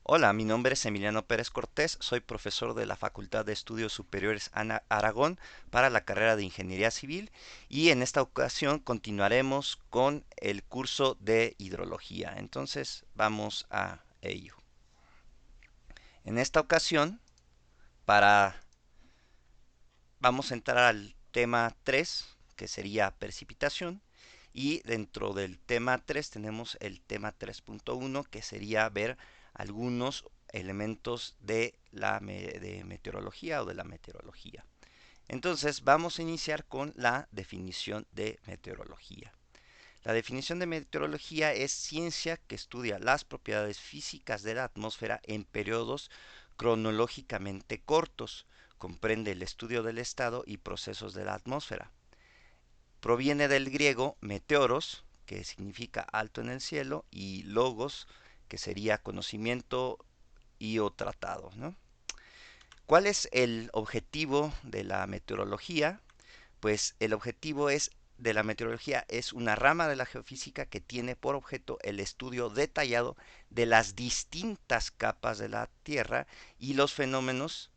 Hola, mi nombre es Emiliano Pérez Cortés, soy profesor de la Facultad de Estudios Superiores Ana Aragón para la carrera de Ingeniería Civil y en esta ocasión continuaremos con el curso de hidrología. Entonces vamos a ello. En esta ocasión, para vamos a entrar al tema 3, que sería precipitación, y dentro del tema 3 tenemos el tema 3.1, que sería ver algunos elementos de la de meteorología o de la meteorología. Entonces vamos a iniciar con la definición de meteorología. La definición de meteorología es ciencia que estudia las propiedades físicas de la atmósfera en periodos cronológicamente cortos. Comprende el estudio del estado y procesos de la atmósfera. Proviene del griego meteoros, que significa alto en el cielo, y logos, que sería conocimiento y o tratado, ¿no? ¿Cuál es el objetivo de la meteorología? Pues el objetivo de la meteorología es una rama de la geofísica que tiene por objeto el estudio detallado de las distintas capas de la Tierra y los fenómenos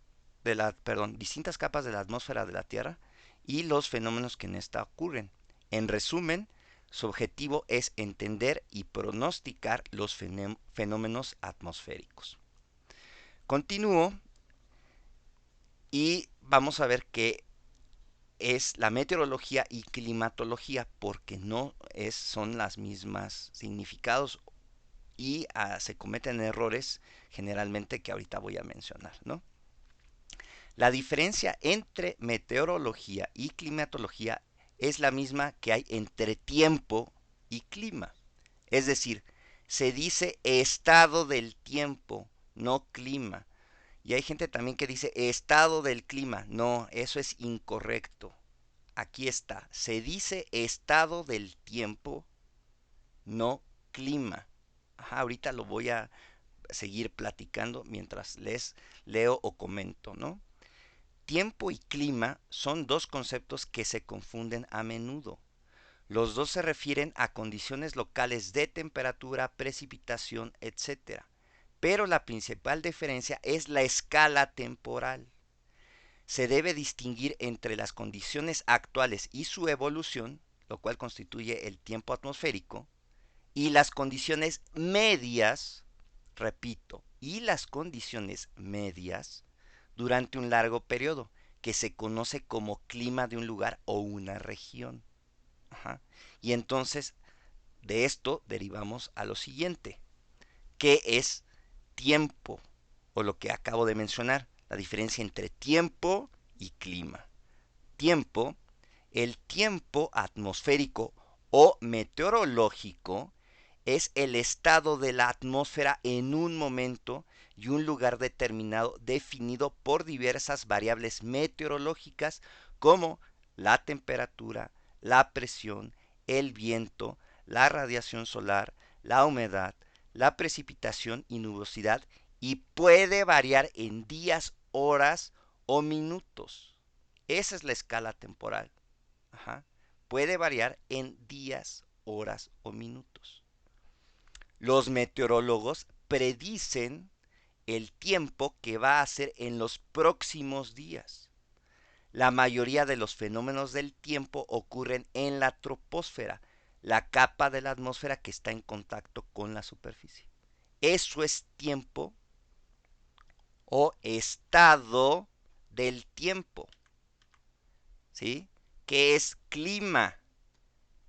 distintas capas de la atmósfera de la Tierra y los fenómenos que en esta ocurren. En resumen, su objetivo es entender y pronosticar los fenómenos atmosféricos. Continúo y vamos a ver qué es la meteorología y climatología porque no son las mismas significados y se cometen errores generalmente que ahorita voy a mencionar, ¿no? La diferencia entre meteorología y climatología es la misma que hay entre tiempo y clima. Es decir, se dice estado del tiempo, no clima. Y hay gente también que dice estado del clima. No, eso es incorrecto. Aquí está. Se dice estado del tiempo, no clima. Ajá, ahorita lo voy a seguir platicando mientras les leo o comento, ¿no? Tiempo y clima son dos conceptos que se confunden a menudo. Los dos se refieren a condiciones locales de temperatura, precipitación, etcétera. Pero la principal diferencia es la escala temporal. Se debe distinguir entre las condiciones actuales y su evolución, lo cual constituye el tiempo atmosférico, y las condiciones medias, repito, y las condiciones medias durante un largo periodo, que se conoce como clima de un lugar o una región. Ajá. Y entonces de esto derivamos a lo siguiente, que es tiempo, o lo que acabo de mencionar, la diferencia entre tiempo y clima. Tiempo, el tiempo atmosférico o meteorológico es el estado de la atmósfera en un momento y un lugar determinado definido por diversas variables meteorológicas como la temperatura, la presión, el viento, la radiación solar, la humedad, la precipitación y nubosidad y puede variar en días, horas o minutos. Esa es la escala temporal. Ajá. Puede variar en días, horas o minutos. Los meteorólogos predicen el tiempo que va a hacer en los próximos días. La mayoría de los fenómenos del tiempo ocurren en la troposfera, la capa de la atmósfera que está en contacto con la superficie. Eso es tiempo o estado del tiempo. ¿Sí? ¿Qué es clima?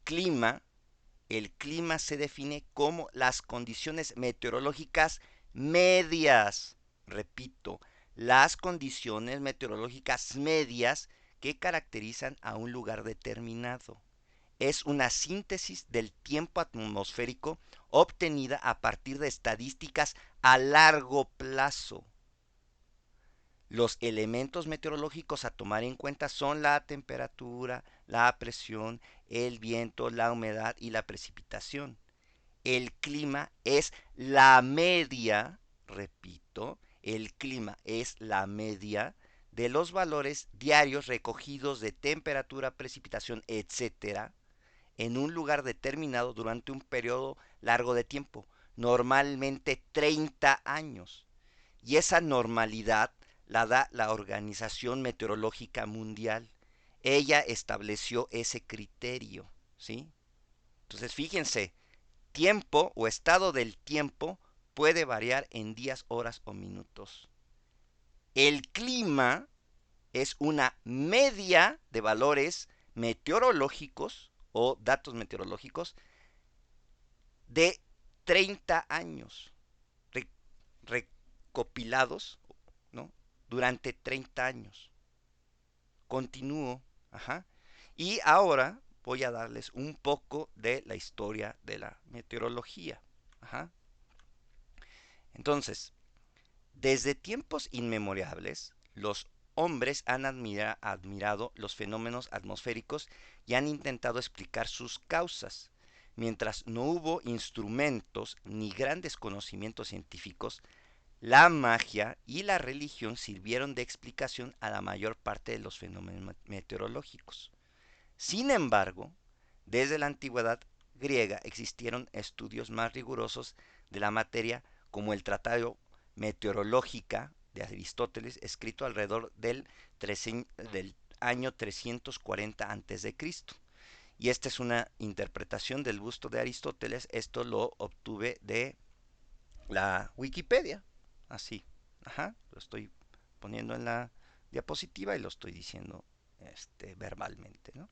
Clima, el clima se define como las condiciones meteorológicas medias. Repito, las condiciones meteorológicas medias que caracterizan a un lugar determinado. Es una síntesis del tiempo atmosférico obtenida a partir de estadísticas a largo plazo. Los elementos meteorológicos a tomar en cuenta son la temperatura, la presión, el viento, la humedad y la precipitación. El clima es la media, repito, el clima es la media de los valores diarios recogidos de temperatura, precipitación, etcétera, en un lugar determinado durante un periodo largo de tiempo. normalmente 30 años. Y esa normalidad la da la Organización Meteorológica Mundial. Ella estableció ese criterio, ¿sí? Entonces, fíjense, tiempo o estado del tiempo puede variar en días, horas o minutos. El clima es una media de valores meteorológicos o datos meteorológicos de 30 años recopilados, ¿no? Durante 30 años. Continúo. Ajá. Y ahora voy a darles un poco de la historia de la meteorología. Ajá. Entonces, desde tiempos inmemorables, los hombres han admirado los fenómenos atmosféricos y han intentado explicar sus causas. Mientras no hubo instrumentos ni grandes conocimientos científicos, la magia y la religión sirvieron de explicación a la mayor parte de los fenómenos meteorológicos. Sin embargo, desde la antigüedad griega existieron estudios más rigurosos de la materia, como el Tratado Meteorológica de Aristóteles, escrito alrededor del año 340 a.C. Y esta es una interpretación del busto de Aristóteles. Esto lo obtuve de la Wikipedia. Así. Ajá. Lo estoy poniendo en la diapositiva y lo estoy diciendo verbalmente, ¿no?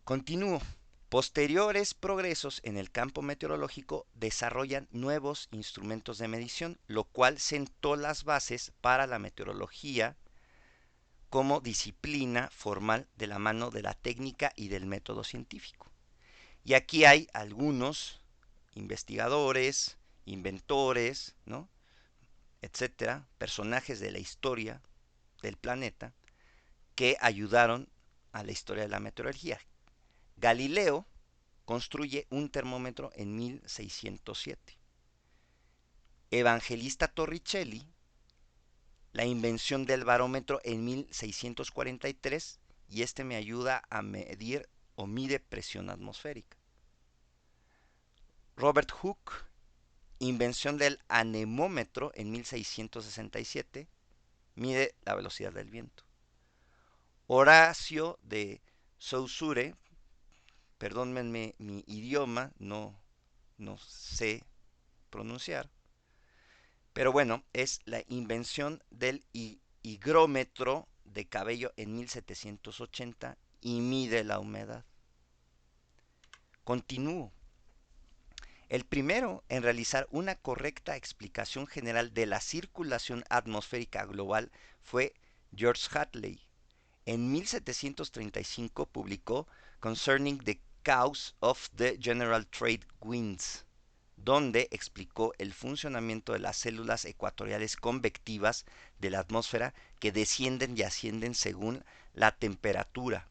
Continúo. Posteriores progresos en el campo meteorológico desarrollan nuevos instrumentos de medición, lo cual sentó las bases para la meteorología como disciplina formal de la mano de la técnica y del método científico. Y aquí hay algunos investigadores, inventores, ¿no? Etcétera, personajes de la historia del planeta que ayudaron a la historia de la meteorología. Galileo construye un termómetro en 1607. Evangelista Torricelli, la invención del barómetro en 1643, y este me ayuda a medir o mide presión atmosférica. Robert Hooke, invención del anemómetro en 1667, mide la velocidad del viento. Horacio de Saussure, perdónenme mi idioma, no sé pronunciar, pero bueno, es la invención del higrómetro de cabello en 1780 y mide la humedad. Continúo. El primero en realizar una correcta explicación general de la circulación atmosférica global fue George Hadley. En 1735 publicó Concerning the Cause of the General Trade Winds, donde explicó el funcionamiento de las células ecuatoriales convectivas de la atmósfera que descienden y ascienden según la temperatura.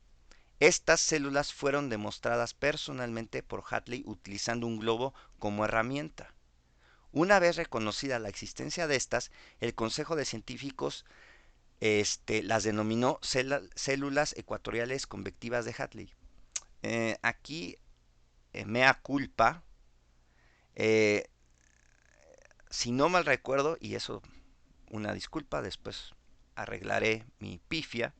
Estas células fueron demostradas personalmente por Hadley utilizando un globo como herramienta. Una vez reconocida la existencia de estas, el Consejo de Científicos las denominó células ecuatoriales convectivas de Hadley. Aquí, mea culpa, eh, si no mal recuerdo, y eso una disculpa, después arreglaré mi pifia,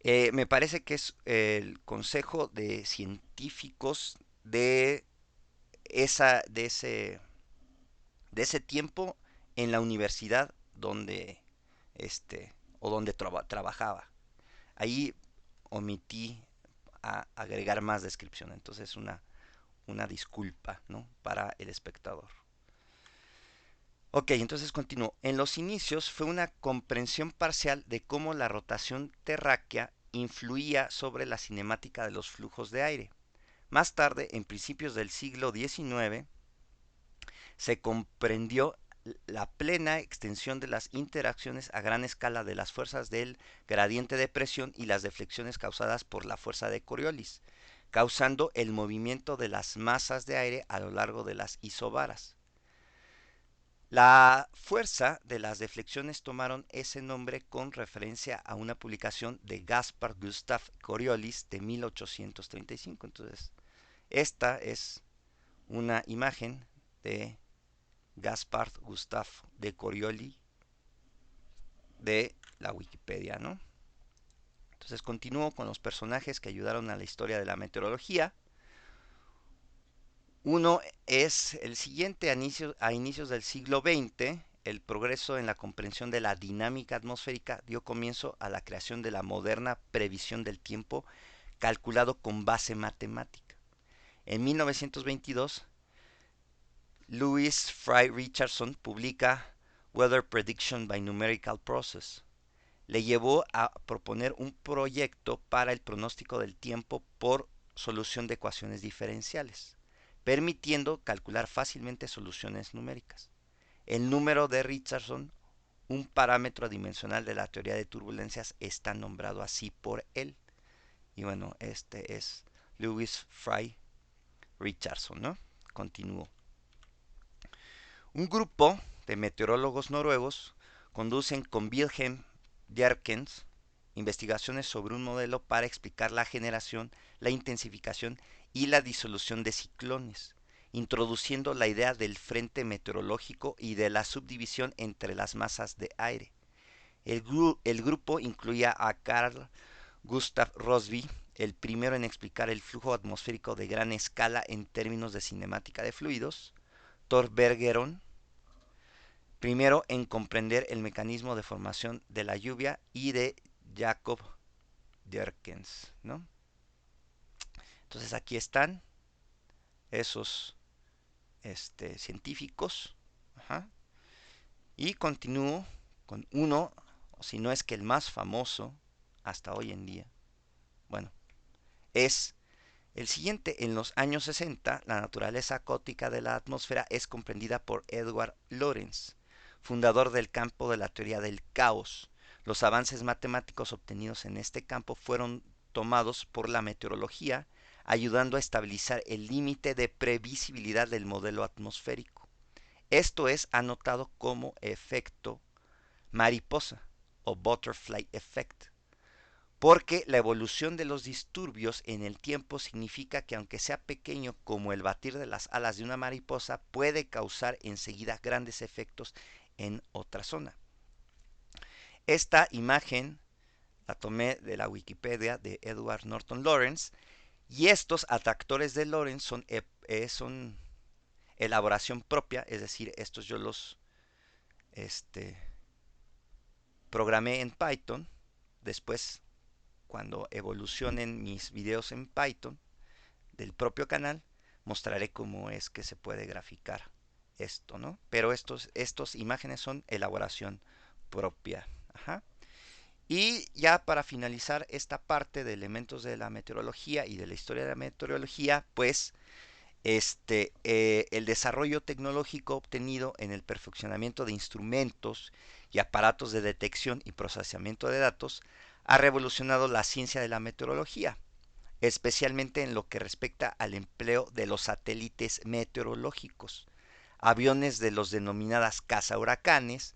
me parece que es el Consejo de Científicos de, esa, de ese tiempo en la universidad donde, donde trabajaba. Ahí omití agregar más descripción, entonces una disculpa, ¿no? Para el espectador. Ok, entonces continúo. En los inicios fue una comprensión parcial de cómo la rotación terráquea influía sobre la cinemática de los flujos de aire. Más tarde, en principios del siglo XIX, se comprendió la plena extensión de las interacciones a gran escala de las fuerzas del gradiente de presión y las deflexiones causadas por la fuerza de Coriolis, causando el movimiento de las masas de aire a lo largo de las isobaras. La fuerza de las deflexiones tomaron ese nombre con referencia a una publicación de Gaspar Gustav Coriolis de 1835. Entonces, esta es una imagen de Gaspard Gustave de Coriolis de la Wikipedia, ¿no? Entonces continúo con los personajes que ayudaron a la historia de la meteorología. Uno es el siguiente: a inicios del siglo XX, el progreso en la comprensión de la dinámica atmosférica dio comienzo a la creación de la moderna previsión del tiempo calculado con base matemática. En 1922, Louis Fry Richardson publica Weather Prediction by Numerical Process. Le llevó a proponer un proyecto para el pronóstico del tiempo por solución de ecuaciones diferenciales, permitiendo calcular fácilmente soluciones numéricas. El número de Richardson, un parámetro dimensional de la teoría de turbulencias, está nombrado así por él. Y bueno, este es Louis Fry Richardson, ¿no? Continúo. Un grupo de meteorólogos noruegos conducen con Wilhelm Bjerknes investigaciones sobre un modelo para explicar la generación, la intensificación y la disolución de ciclones, introduciendo la idea del frente meteorológico y de la subdivisión entre las masas de aire. El grupo incluía a Carl Gustav Rossby, el primero en explicar el flujo atmosférico de gran escala en términos de cinemática de fluidos; Thor Bergeron, primero en comprender el mecanismo de formación de la lluvia; y de Jacob Bjerknes, ¿no? Entonces aquí están esos científicos. Ajá. Y continúo con uno, si no es que el más famoso hasta hoy en día. Bueno, es el siguiente. En los años 60, la naturaleza caótica de la atmósfera es comprendida por Edward Lorenz, fundador del campo de la teoría del caos. Los avances matemáticos obtenidos en este campo fueron tomados por la meteorología, ayudando a estabilizar el límite de previsibilidad del modelo atmosférico. Esto es anotado como efecto mariposa o butterfly effect, porque la evolución de los disturbios en el tiempo significa que, aunque sea pequeño como el batir de las alas de una mariposa, puede causar enseguida grandes efectos en otra zona. Esta imagen la tomé de la Wikipedia de Edward Norton Lawrence, y estos atractores de Lawrence son elaboración propia, es decir, estos yo los programé en Python. Después, cuando evolucionen mis videos en Python del propio canal, mostraré cómo es que se puede graficar esto, ¿no? Pero estos imágenes son elaboración propia. Ajá. Y ya para finalizar esta parte de elementos de la meteorología y de la historia de la meteorología, pues el desarrollo tecnológico obtenido en el perfeccionamiento de instrumentos y aparatos de detección y procesamiento de datos ha revolucionado la ciencia de la meteorología, especialmente en lo que respecta al empleo de los satélites meteorológicos, aviones de los denominadas cazahuracanes,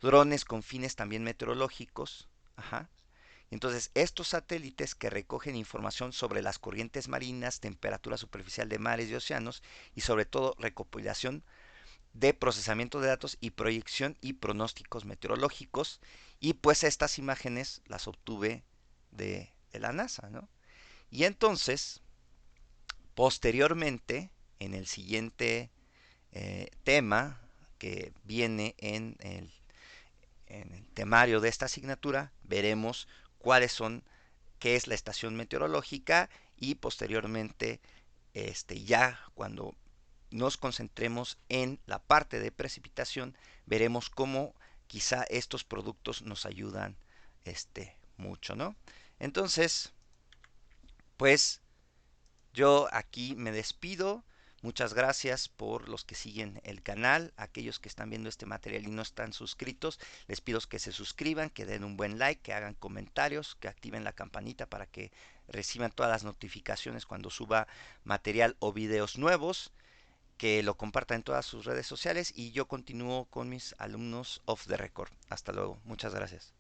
drones con fines también meteorológicos. Ajá. Entonces, estos satélites que recogen información sobre las corrientes marinas, temperatura superficial de mares y océanos, y sobre todo recopilación de procesamiento de datos y proyección y pronósticos meteorológicos. Y pues estas imágenes las obtuve de la NASA, ¿no? Y entonces, posteriormente, en el siguiente tema que viene en el temario de esta asignatura, veremos cuáles son, qué es la estación meteorológica, y posteriormente, ya cuando nos concentremos en la parte de precipitación, veremos cómo quizá estos productos nos ayudan mucho, ¿no? Entonces, pues yo aquí me despido. Muchas gracias por los que siguen el canal. Aquellos que están viendo este material y no están suscritos, les pido que se suscriban, que den un buen like, que hagan comentarios, que activen la campanita para que reciban todas las notificaciones cuando suba material o videos nuevos, que lo compartan en todas sus redes sociales, y yo continúo con mis alumnos off the record. Hasta luego. Muchas gracias.